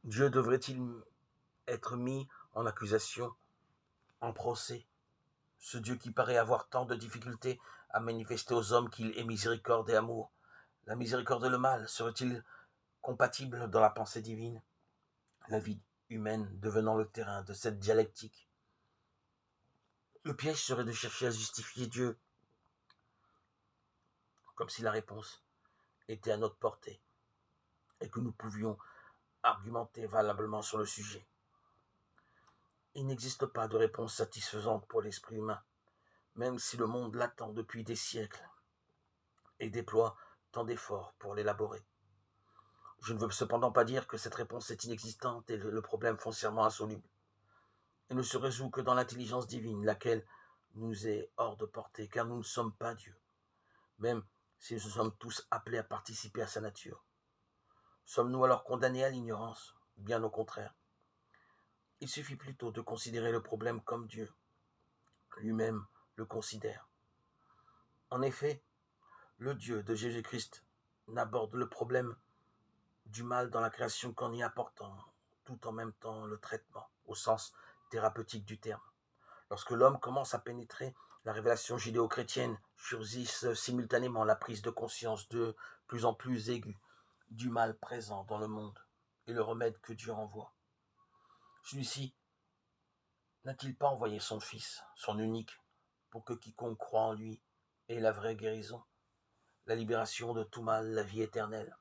Dieu devrait-il être mis en accusation, en procès? Ce Dieu qui paraît avoir tant de difficultés à manifester aux hommes qu'il est miséricorde et amour. La miséricorde et le mal seraient-ils compatibles dans la pensée divine? La vie humaine devenant le terrain de cette dialectique. Le piège serait de chercher à justifier Dieu, comme si la réponse était à notre portée et que nous pouvions argumenter valablement sur le sujet. Il n'existe pas de réponse satisfaisante pour l'esprit humain, même si le monde l'attend depuis des siècles et déploie tant d'efforts pour l'élaborer. Je ne veux cependant pas dire que cette réponse est inexistante et le problème foncièrement insoluble. Il ne se résout que dans l'intelligence divine, laquelle nous est hors de portée, car nous ne sommes pas Dieu, même si nous sommes tous appelés à participer à sa nature. Sommes-nous alors condamnés à l'ignorance? Bien au contraire. Il suffit plutôt de considérer le problème comme Dieu lui-même le considère. En effet, le Dieu de Jésus-Christ n'aborde le problème du mal dans la création qu'en y apportant tout en même temps le traitement, au sens thérapeutique du terme. Lorsque l'homme commence à pénétrer la révélation judéo-chrétienne, surgissent simultanément la prise de conscience de plus en plus aiguë du mal présent dans le monde et le remède que Dieu envoie. Celui-ci n'a-t-il pas envoyé son Fils, son unique, pour que quiconque croit en lui ait la vraie guérison, la libération de tout mal, la vie éternelle?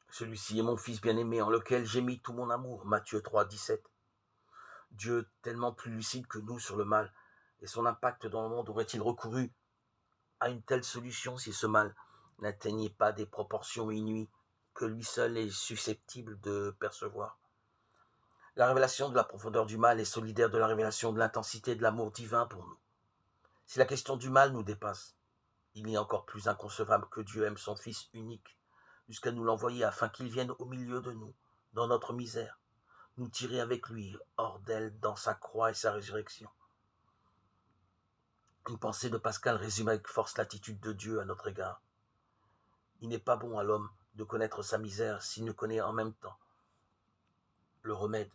Celui-ci est mon Fils bien-aimé en lequel j'ai mis tout mon amour. Matthieu 3, 17. Dieu, tellement plus lucide que nous sur le mal et son impact dans le monde, aurait-il recouru à une telle solution si ce mal n'atteignait pas des proportions inouïes que lui seul est susceptible de percevoir? La révélation de la profondeur du mal est solidaire de la révélation de l'intensité de l'amour divin pour nous. Si la question du mal nous dépasse, il est encore plus inconcevable que Dieu aime son Fils unique, jusqu'à nous l'envoyer afin qu'il vienne au milieu de nous, dans notre misère, nous tirer avec lui hors d'elle dans sa croix et sa résurrection. Une pensée de Pascal résume avec force l'attitude de Dieu à notre égard. Il n'est pas bon à l'homme de connaître sa misère s'il ne connaît en même temps le remède